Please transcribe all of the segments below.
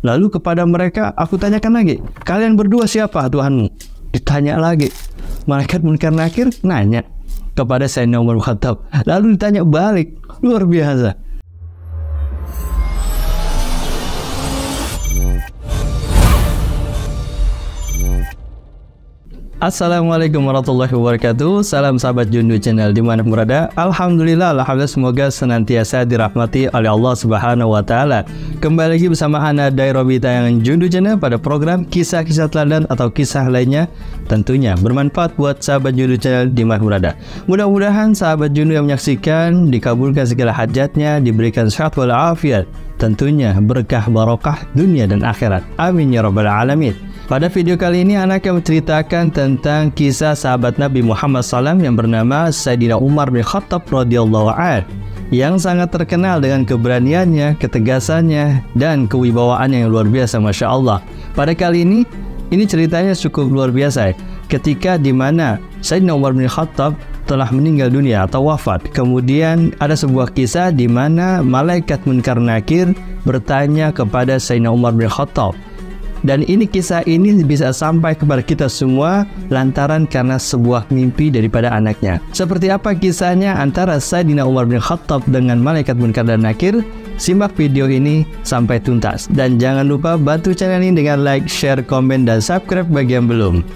Lalu kepada mereka aku tanyakan lagi, kalian berdua siapa Tuhanmu? Ditanya lagi. Malaikat Munkar Nakir nanya kepada Sayyidina Umar bin Khattab. Lalu ditanya balik. Luar biasa. Assalamualaikum warahmatullahi wabarakatuh. Salam sahabat Jundu Channel dimana berada. Alhamdulillah semoga senantiasa dirahmati oleh Allah Subhanahu wa Ta'ala. Kembali lagi bersama Ana Dai Robita yang Jundu Channel pada program kisah-kisah teladan atau kisah lainnya, tentunya bermanfaat buat sahabat Jundu Channel dimana berada. Mudah-mudahan sahabat Jundu yang menyaksikan dikabulkan segala hajatnya, diberikan sehat walafiat, tentunya berkah barokah dunia dan akhirat. Amin ya rabbal alamin. Pada video kali ini anak akan menceritakan tentang kisah sahabat Nabi Muhammad SAW yang bernama Sayyidina Umar bin Khattab radhiyallahu anhu, yang sangat terkenal dengan keberaniannya, ketegasannya, dan kewibawaan yang luar biasa, Masya Allah. Pada kali ini ceritanya cukup luar biasa, ketika dimana Sayyidina Umar bin Khattab telah meninggal dunia atau wafat. Kemudian ada sebuah kisah di mana malaikat Munkar Nakir bertanya kepada Sayyidina Umar bin Khattab. Dan kisah ini bisa sampai kepada kita semua lantaran karena sebuah mimpi daripada anaknya. Seperti apa kisahnya antara Sayyidina Umar bin Khattab dengan malaikat Munkar dan Nakir? Simak video ini sampai tuntas. Dan jangan lupa bantu channel ini dengan like, share, komen, dan subscribe bagi yang belum.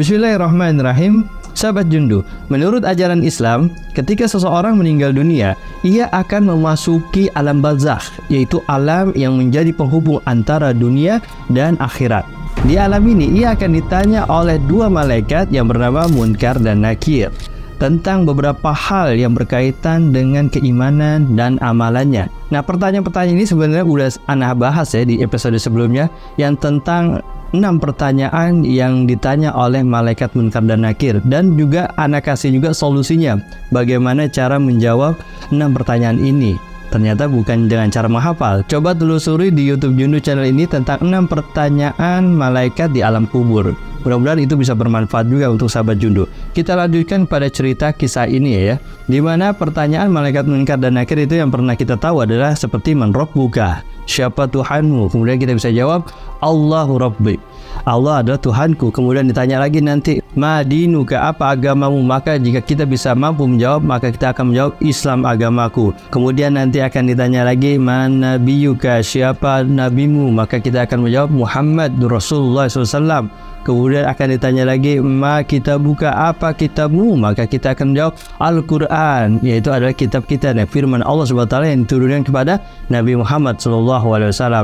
Bismillahirrahmanirrahim. Sahabat Jundu, menurut ajaran Islam, ketika seseorang meninggal dunia, ia akan memasuki alam barzakh, yaitu alam yang menjadi penghubung antara dunia dan akhirat. Di alam ini, ia akan ditanya oleh dua malaikat yang bernama Munkar dan Nakir tentang beberapa hal yang berkaitan dengan keimanan dan amalannya. Nah, pertanyaan-pertanyaan ini sebenarnya udah Ana bahas ya di episode sebelumnya, yang tentang 6 pertanyaan yang ditanya oleh malaikat Munkar dan Nakir, dan juga Ana kasih juga solusinya bagaimana cara menjawab 6 pertanyaan ini. Ternyata bukan dengan cara menghafal. Coba telusuri di YouTube Jundu Channel ini tentang 6 pertanyaan malaikat di alam kubur. Mudah-mudahan itu bisa bermanfaat juga untuk sahabat Jundu. Kita lanjutkan pada cerita kisah ini ya, dimana pertanyaan malaikat Munkar dan Nakir itu yang pernah kita tahu adalah seperti man rabbuka, siapa Tuhanmu? Kemudian kita bisa jawab Allahu Rabbi, Allah adalah Tuhanku. Kemudian ditanya lagi nanti ma dinuka, apa agamamu? Maka jika kita bisa mampu menjawab, maka kita akan menjawab Islam agamaku. Kemudian nanti akan ditanya lagi man nabiyuka, siapa nabimu? Maka kita akan menjawab Muhammad Rasulullah SAW. Kemudian akan ditanya lagi ma kitabuka, apa kitabmu? Maka kita akan menjawab Al-Quran, yaitu adalah kitab kita, firman Allah SWT yang diturunkan kepada Nabi Muhammad SAW.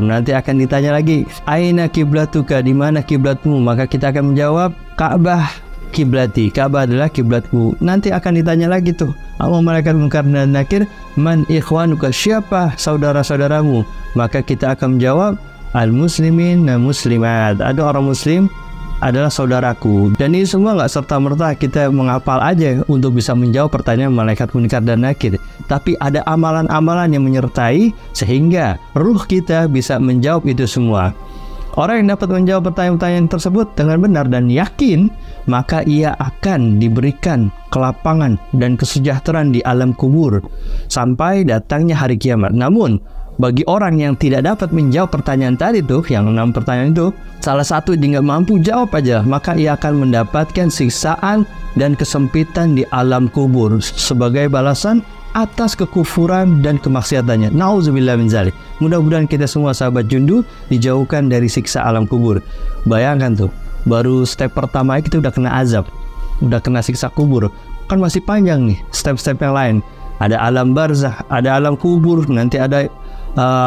Nanti akan ditanya lagi aina kiblatuka, di mana kiblatmu? Maka kita akan menjawab Ka'bah kiblati, Ka'bah adalah kiblatku. Nanti akan ditanya lagi tuh sama malaikat Munkar dan Nakir, man ikhwanuka, siapa saudara-saudaramu? Maka kita akan menjawab al-muslimin na muslimat, ada orang muslim adalah saudaraku. Dan ini semua nggak serta-merta kita menghafal aja untuk bisa menjawab pertanyaan malaikat Munkar dan Nakir, tapi ada amalan-amalan yang menyertai sehingga ruh kita bisa menjawab itu semua. Orang yang dapat menjawab pertanyaan-pertanyaan tersebut dengan benar dan yakin, maka ia akan diberikan kelapangan dan kesejahteraan di alam kubur sampai datangnya hari kiamat. Namun bagi orang yang tidak dapat menjawab pertanyaan tadi tuh, yang 6 pertanyaan itu, salah satu dia nggak mampu jawab aja, maka ia akan mendapatkan siksaan dan kesempitan di alam kubur sebagai balasan atas kekufuran dan kemaksiatannya. Nauzubillah min dzalik. Mudah-mudahan kita semua sahabat Jundu dijauhkan dari siksa alam kubur. Bayangkan tuh, baru step pertama kita udah kena azab, udah kena siksa kubur. Kan masih panjang nih step-step yang lain. Ada alam barzakh, ada alam kubur, nanti ada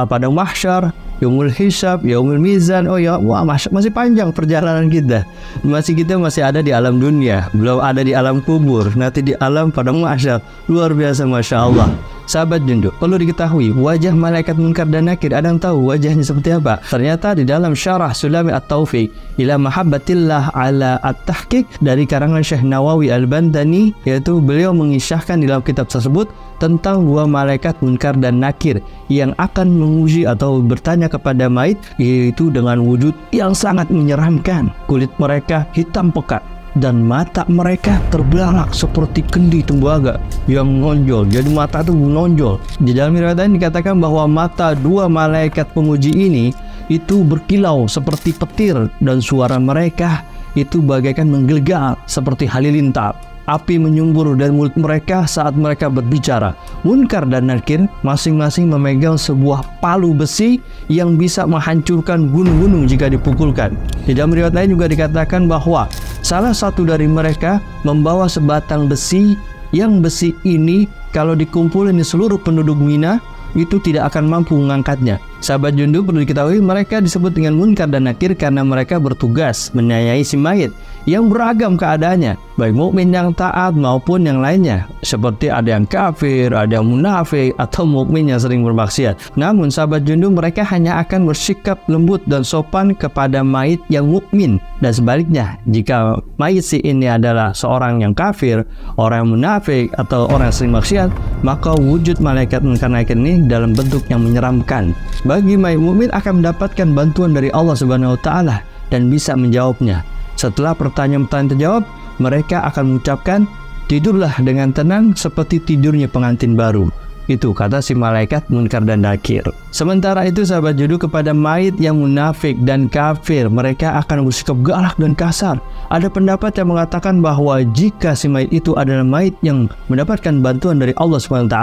pada mahsyar, yaumul hisab, yaumul mizan. Oh ya, wah, masih panjang perjalanan kita. Kita masih ada di alam dunia, belum ada di alam kubur, nanti di alam pada mahsyar. Luar biasa, Masya Allah. Sahabat Jundu, perlu diketahui wajah malaikat Munkar dan Nakir, ada yang tahu wajahnya seperti apa? Ternyata di dalam syarah Sulami At-Taufiq ila Mahabbatillah ala At-Tahqiq dari karangan Syekh Nawawi Al-Bandani, yaitu beliau mengisahkan di dalam kitab tersebut tentang dua malaikat Munkar dan Nakir yang akan menguji atau bertanya kepada mayit, yaitu dengan wujud yang sangat menyeramkan. Kulit mereka hitam pekat, dan mata mereka terbelalak seperti kendi tembaga yang menonjol. Jadi mata itu menonjol. Di dalam riwayat ini dikatakan bahwa mata dua malaikat penguji ini itu berkilau seperti petir, dan suara mereka itu bagaikan menggelegar seperti halilintar. Api menyembur dari mulut mereka saat mereka berbicara. Munkar dan Nakir masing-masing memegang sebuah palu besi yang bisa menghancurkan gunung-gunung jika dipukulkan. Di dalam riwayat lain juga dikatakan bahwa salah satu dari mereka membawa sebatang besi, yang besi ini kalau dikumpulin di seluruh penduduk Mina itu tidak akan mampu mengangkatnya. Sahabat Jundu, perlu diketahui mereka disebut dengan Munkar dan Nakir karena mereka bertugas menanyai si mayit yang beragam keadaannya, baik mukmin yang taat maupun yang lainnya, seperti ada yang kafir, ada yang munafik, atau mukmin yang sering bermaksiat. Namun sahabat Jundu, mereka hanya akan bersikap lembut dan sopan kepada mayit yang mukmin, dan sebaliknya jika mayit si ini adalah seorang yang kafir, orang yang munafik, atau orang yang sering maksiat, maka wujud malaikat Munkar Nakir ini dalam bentuk yang menyeramkan. Bagi mayit mukmin akan mendapatkan bantuan dari Allah Subhanahu wa Ta'ala dan bisa menjawabnya. Setelah pertanyaan-pertanyaan terjawab, mereka akan mengucapkan, tidurlah dengan tenang seperti tidurnya pengantin baru. Itu kata si malaikat Munkar dan Nakir. Sementara itu sahabat Jundu, kepada mayit yang munafik dan kafir, mereka akan bersikap galak dan kasar. Ada pendapat yang mengatakan bahwa jika si mayit itu adalah mayit yang mendapatkan bantuan dari Allah SWT,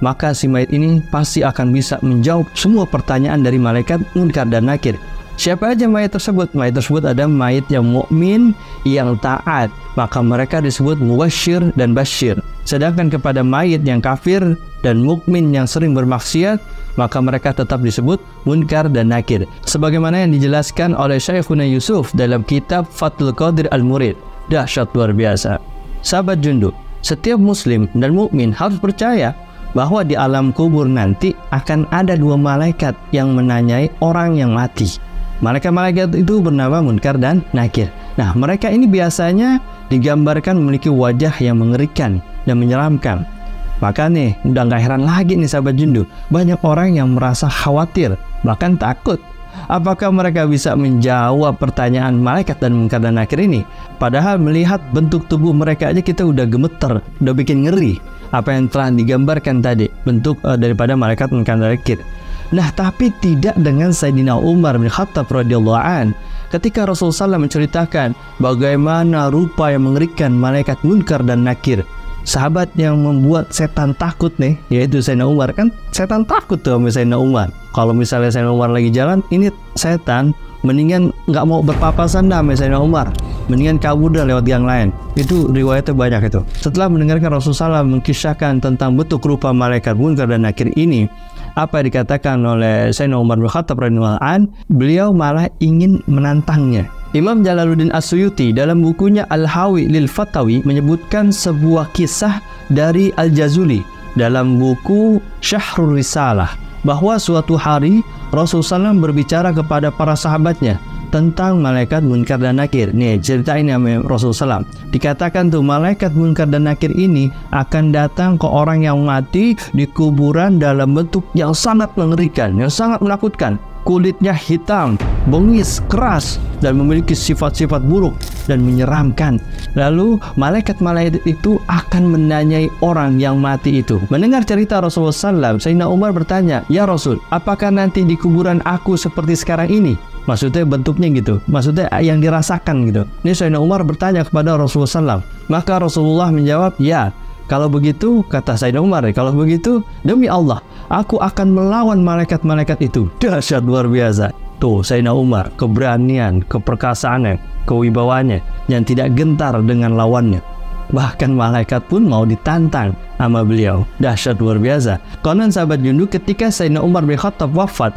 maka si mayit ini pasti akan bisa menjawab semua pertanyaan dari malaikat Munkar dan Nakir. Siapa aja mayit tersebut? Mayit tersebut ada mayit yang mukmin, yang taat, maka mereka disebut mubasyir dan basyir. Sedangkan kepada mayit yang kafir dan mukmin yang sering bermaksiat, maka mereka tetap disebut Munkar dan Nakir. Sebagaimana yang dijelaskan oleh Syekhuna Yusuf dalam kitab Fathul Qadir Al-Murid. Dahsyat luar biasa. Sahabat Jundu, setiap muslim dan mukmin harus percaya bahwa di alam kubur nanti akan ada dua malaikat yang menanyai orang yang mati. Malaikat-malaikat itu bernama Munkar dan Nakir. Nah, mereka ini biasanya digambarkan memiliki wajah yang mengerikan dan menyeramkan. Maka nih, udah gak heran lagi nih sahabat Jundu, banyak orang yang merasa khawatir, bahkan takut. Apakah mereka bisa menjawab pertanyaan malaikat dan Munkar dan Nakir ini? Padahal melihat bentuk tubuh mereka aja kita udah gemeter, udah bikin ngeri. Apa yang telah digambarkan tadi, bentuk daripada malaikat Munkar dan Nakir. Nah, tapi tidak dengan Sayyidina Umar bin Khattab radhiyallahu an. Ketika Rasulullah SAW menceritakan bagaimana rupa yang mengerikan malaikat Munkar dan Nakir, sahabat yang membuat setan takut nih, yaitu Sayyidina Umar. Kan setan takut tuh sama Sayyidina Umar. Kalau misalnya Sayyidina Umar lagi jalan, ini setan mendingan nggak mau berpapasan dah sama Sayyidina Umar, mendingan kabur dah lewat yang lain. Itu riwayatnya banyak itu. Setelah mendengarkan Rasulullah SAW mengkisahkan tentang bentuk rupa malaikat Munkar dan Nakir ini, apa yang dikatakan oleh Sayyidina Umar bin Khattab radhiyallahu an, beliau malah ingin menantangnya. Imam Jalaluddin As-Suyuti dalam bukunya Al-Hawi lil Fatawi menyebutkan sebuah kisah dari Al-Jazuli dalam buku Syahrul Risalah, bahwa suatu hari Rasulullah SAW berbicara kepada para sahabatnya tentang malaikat Munkar dan Nakir. Nih cerita ini sama Rasulullah SAW. Dikatakan tuh malaikat Munkar dan Nakir ini akan datang ke orang yang mati di kuburan dalam bentuk yang sangat mengerikan, yang sangat menakutkan. Kulitnya hitam, bengis, keras, dan memiliki sifat-sifat buruk dan menyeramkan. Lalu malaikat-malaikat itu akan menanyai orang yang mati itu. Mendengar cerita Rasulullah SAW, Sayyidina Umar bertanya, "Ya Rasul, apakah nanti di kuburan aku seperti sekarang ini?" Maksudnya bentuknya gitu, maksudnya yang dirasakan gitu. Ini Sayyidina Umar bertanya kepada Rasulullah SAW. Maka Rasulullah menjawab, "Ya, kalau begitu," kata Sayyidina Umar, "kalau begitu demi Allah, aku akan melawan malaikat-malaikat itu." Dahsyat luar biasa. Tuh Sayyidina Umar, keberanian, keperkasaannya, kewibawaannya yang tidak gentar dengan lawannya. Bahkan malaikat pun mau ditantang sama beliau. Dahsyat luar biasa. Konon sahabat Jundu, ketika Sayyidina Umar bin Khattab wafat,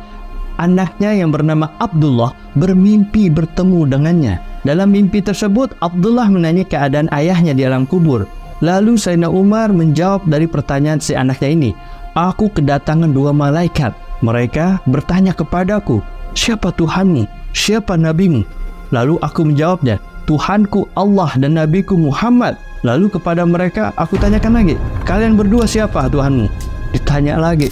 anaknya yang bernama Abdullah bermimpi bertemu dengannya. Dalam mimpi tersebut, Abdullah menanya keadaan ayahnya di alam kubur. Lalu Sayyidina Umar menjawab dari pertanyaan si anaknya ini, "Aku kedatangan dua malaikat. Mereka bertanya kepadaku, 'Siapa Tuhanmu? Siapa nabimu?' Lalu aku menjawabnya, 'Tuhanku Allah dan nabiku Muhammad.' Lalu kepada mereka aku tanyakan lagi, 'Kalian berdua siapa Tuhanmu?' Ditanya lagi.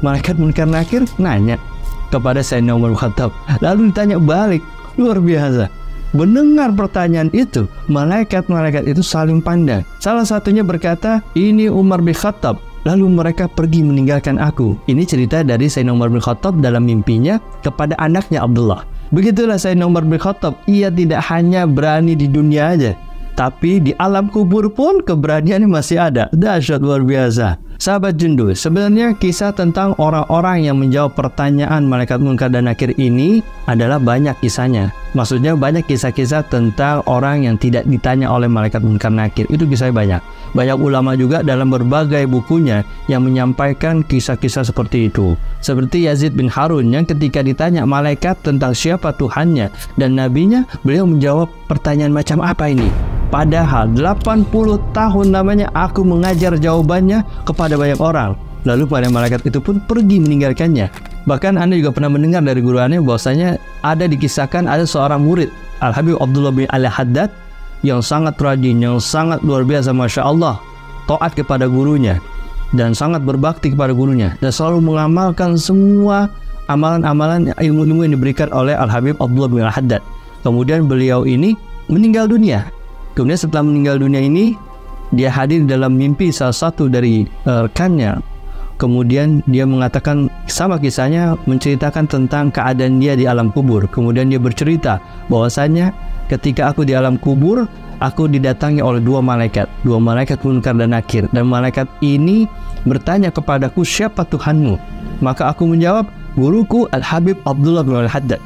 Malaikat Munkar Nakir nanya kepada Sayyidina Umar bin Khattab. Lalu ditanya balik. Luar biasa. mendengar pertanyaan itu, malaikat-malaikat itu saling pandang. Salah satunya berkata, ini Umar bin Khattab. Lalu mereka pergi meninggalkan aku. Ini cerita dari Sayyidina Umar bin Khattab dalam mimpinya kepada anaknya Abdullah. Begitulah Sayyidina Umar bin Khattab, ia tidak hanya berani di dunia aja, tapi di alam kubur pun keberaniannya masih ada. Dahsyat luar biasa. Sahabat Jundu, sebenarnya kisah tentang orang-orang yang menjawab pertanyaan malaikat munkar dan nakir ini adalah banyak kisahnya. Maksudnya banyak kisah-kisah tentang orang yang tidak ditanya oleh malaikat munkar nakir. Itu kisahnya banyak. Banyak ulama juga dalam berbagai bukunya yang menyampaikan kisah-kisah seperti itu. Seperti Yazid bin Harun yang ketika ditanya malaikat tentang siapa Tuhannya dan nabinya, beliau menjawab pertanyaan macam apa ini? Padahal 80 tahun namanya aku mengajar jawabannya kepada banyak orang. Lalu para malaikat itu pun pergi meninggalkannya. Bahkan Anda juga pernah mendengar dari guru Anda bahwasanya ada dikisahkan ada seorang murid Al-Habib Abdullah bin Al-Haddad yang sangat rajin, yang sangat luar biasa, Masya Allah, taat kepada gurunya dan sangat berbakti kepada gurunya dan selalu mengamalkan semua amalan-amalan ilmu-ilmu yang diberikan oleh Al-Habib Abdullah bin Al-Haddad. Kemudian beliau ini meninggal dunia. Kemudian setelah meninggal dunia ini, dia hadir dalam mimpi salah satu dari rekannya. Kemudian dia mengatakan sama kisahnya, menceritakan tentang keadaan dia di alam kubur. Kemudian dia bercerita bahwasanya ketika aku di alam kubur, aku didatangi oleh dua malaikat munkar dan nakir. Dan malaikat ini bertanya kepadaku, siapa Tuhanmu? Maka aku menjawab, guruku Al-Habib Abdullah bin Al-Haddad.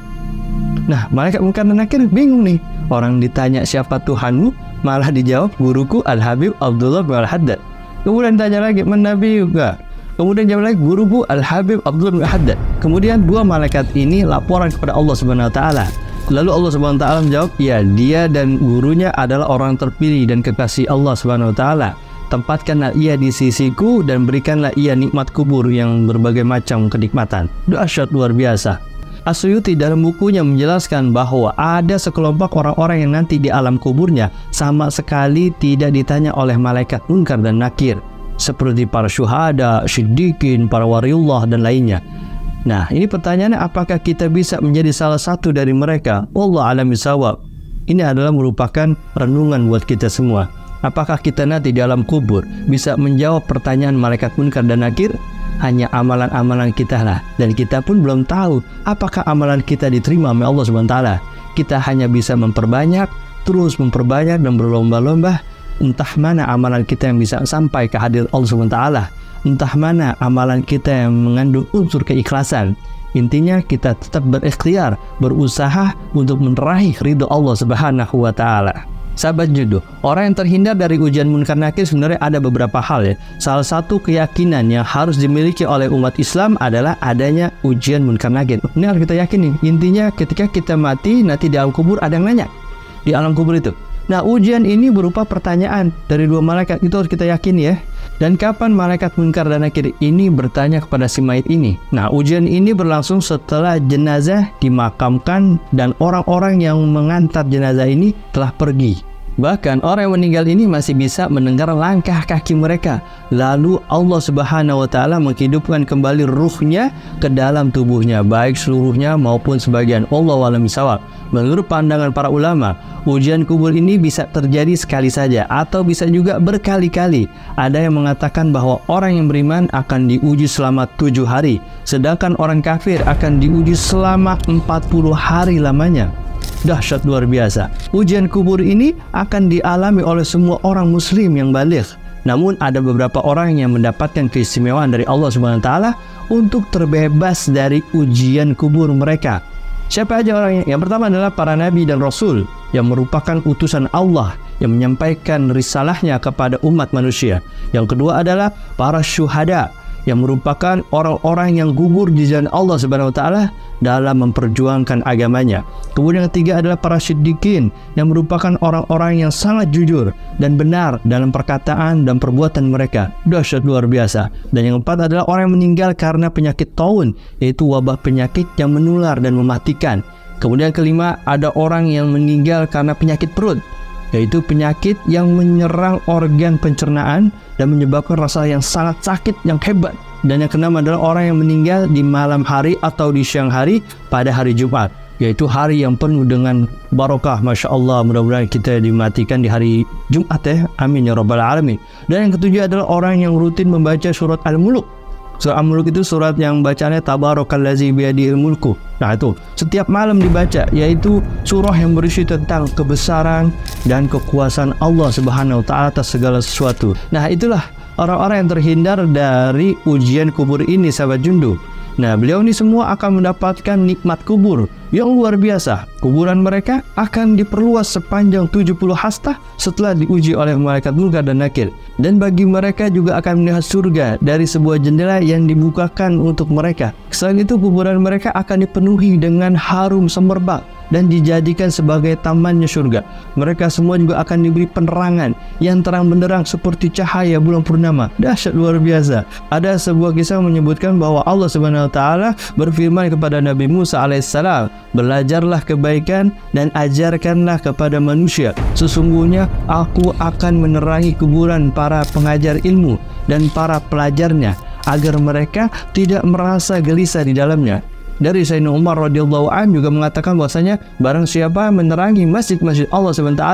Nah, malaikat munkar dan nakir bingung nih. Orang ditanya siapa Tuhanmu, malah dijawab guruku Al-Habib Abdullah bin Al-Haddad. Kemudian tanya lagi, man nabi juga. Kemudian jawab lagi, guruku Al-Habib Abdullah bin Al-Haddad. Kemudian dua malaikat ini laporan kepada Allah Subhanahu wa taala. Lalu Allah Subhanahu wa taala menjawab, ya, dia dan gurunya adalah orang terpilih dan kekasih Allah Subhanahu wa taala. Tempatkanlah ia di sisiku dan berikanlah ia nikmat kubur yang berbagai macam kenikmatan. Dahsyat luar biasa. As-Suyuti dalam bukunya menjelaskan bahwa ada sekelompok orang-orang yang nanti di alam kuburnya sama sekali tidak ditanya oleh malaikat munkar dan nakir, seperti para syuhada, siddiqin, para waliullah dan lainnya. Nah, ini pertanyaannya, apakah kita bisa menjadi salah satu dari mereka? Wallahu a'lam bishawab. Ini adalah merupakan renungan buat kita semua. Apakah kita nanti di alam kubur bisa menjawab pertanyaan malaikat munkar dan nakir? Hanya amalan-amalan kita lah, dan kita pun belum tahu apakah amalan kita diterima oleh Allah Subhanahu wa taala. Kita hanya bisa memperbanyak, terus memperbanyak dan berlomba-lomba. Entah mana amalan kita yang bisa sampai ke hadirat Allah Subhanahu wa taala, entah mana amalan kita yang mengandung unsur keikhlasan. Intinya kita tetap berikhtiar, berusaha untuk meraih ridho Allah Subhanahu wa taala. Sahabat Jundu, orang yang terhindar dari ujian munkar nakir sebenarnya ada beberapa hal ya. Salah satu keyakinan yang harus dimiliki oleh umat Islam adalah adanya ujian munkar nakir. Ini harus kita yakini. Intinya ketika kita mati, nanti di alam kubur ada yang nanya di alam kubur itu. Nah, ujian ini berupa pertanyaan dari dua malaikat, itu harus kita yakini ya. Dan kapan malaikat munkar dan nakir ini bertanya kepada si mayit ini? Nah, ujian ini berlangsung setelah jenazah dimakamkan dan orang-orang yang mengantar jenazah ini telah pergi. Bahkan orang yang meninggal ini masih bisa mendengar langkah kaki mereka. Lalu Allah Subhanahu wa taala menghidupkan kembali ruhnya ke dalam tubuhnya, baik seluruhnya maupun sebagian. Wallahu a'lam bishawab. Menurut pandangan para ulama, ujian kubur ini bisa terjadi sekali saja atau bisa juga berkali-kali. Ada yang mengatakan bahwa orang yang beriman akan diuji selama 7 hari, sedangkan orang kafir akan diuji selama 40 hari lamanya. Dahsyat luar biasa. Ujian kubur ini akan dialami oleh semua orang muslim yang baligh. Namun ada beberapa orang yang mendapatkan keistimewaan dari Allah Subhanahu wa taala untuk terbebas dari ujian kubur mereka. Siapa aja orangnya? Yang pertama adalah para nabi dan rasul yang merupakan utusan Allah yang menyampaikan risalahnya kepada umat manusia. Yang kedua adalah para syuhada yang merupakan orang-orang yang gugur di jalan Allah Subhanahu wa taala dalam memperjuangkan agamanya. Kemudian yang ketiga adalah para siddiqin yang merupakan orang-orang yang sangat jujur dan benar dalam perkataan dan perbuatan mereka. Dahsyat luar biasa. Dan yang keempat adalah orang yang meninggal karena penyakit taun, yaitu wabah penyakit yang menular dan mematikan. Kemudian kelima, ada orang yang meninggal karena penyakit perut, yaitu penyakit yang menyerang organ pencernaan dan menyebabkan rasa yang sangat sakit yang hebat. Dan yang keenam adalah orang yang meninggal di malam hari atau di siang hari pada hari Jumat. yaitu hari yang penuh dengan barokah. Masya Allah, mudah-mudahan kita dimatikan di hari Jumat ya. Amin ya rabbal alamin. Dan yang ketujuh adalah orang yang rutin membaca surat Al-Mulk. Surat Al-Mulk itu surat yang bacanya Tabarakallazi biyadihil mulku. Nah itu setiap malam dibaca, yaitu surah yang berisi tentang kebesaran dan kekuasaan Allah Subhanahu wa taala atas segala sesuatu. Nah itulah orang-orang yang terhindar dari ujian kubur ini, sahabat Jundu. Nah, beliau ini semua akan mendapatkan nikmat kubur yang luar biasa. Kuburan mereka akan diperluas sepanjang 70 hasta setelah diuji oleh malaikat Munkar dan Nakir. Dan bagi mereka juga akan melihat surga dari sebuah jendela yang dibukakan untuk mereka. Selain itu, kuburan mereka akan dipenuhi dengan harum semerbak dan dijadikan sebagai tamannya surga. Mereka semua juga akan diberi penerangan yang terang benderang seperti cahaya bulan purnama. Dahsyat luar biasa. Ada sebuah kisah menyebutkan bahwa Allah Subhanahu wa taala berfirman kepada Nabi Musa alaihissalam, "Belajarlah kebaikan dan ajarkanlah kepada manusia. Sesungguhnya aku akan menerangi kuburan para pengajar ilmu dan para pelajarnya agar mereka tidak merasa gelisah di dalamnya." Dari Sayyidina Umar radhiyallahu anhu juga mengatakan bahwasanya barang siapa menerangi masjid-masjid Allah SWT,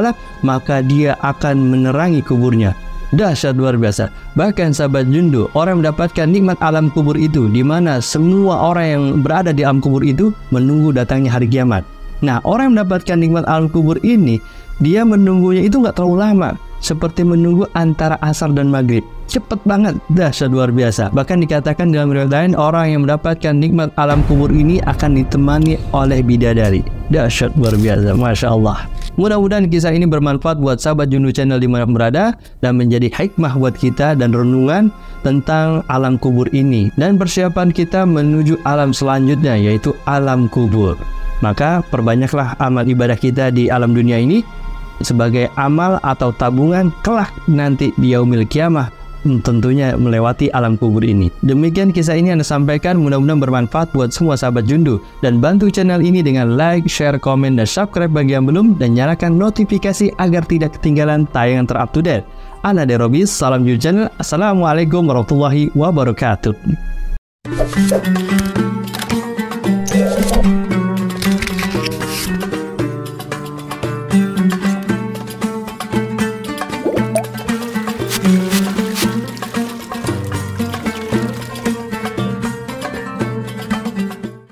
maka dia akan menerangi kuburnya. Dahsyat luar biasa. Bahkan sahabat Jundu, orang mendapatkan nikmat alam kubur itu, di mana semua orang yang berada di alam kubur itu menunggu datangnya hari kiamat. Nah, orang yang mendapatkan nikmat alam kubur ini, dia menunggunya itu nggak terlalu lama, seperti menunggu antara asar dan maghrib. Cepet banget, dahsyat luar biasa. Bahkan dikatakan dalam riwayat lain, orang yang mendapatkan nikmat alam kubur ini akan ditemani oleh bidadari. Dahsyat luar biasa, Masya Allah. Mudah-mudahan kisah ini bermanfaat buat sahabat Jundu Channel dimanapun berada, dan menjadi hikmah buat kita dan renungan tentang alam kubur ini dan persiapan kita menuju alam selanjutnya, yaitu alam kubur. Maka perbanyaklah amal ibadah kita di alam dunia ini sebagai amal atau tabungan kelak nanti di yaumil kiamah, tentunya melewati alam kubur ini. Demikian kisah ini yang saya sampaikan, mudah-mudahan bermanfaat buat semua sahabat Jundu. Dan bantu channel ini dengan like, share, komen, dan subscribe bagi yang belum, dan nyalakan notifikasi agar tidak ketinggalan tayangan terup to date. Ana Derobis, salam Jundu Channel. Assalamualaikum warahmatullahi wabarakatuh.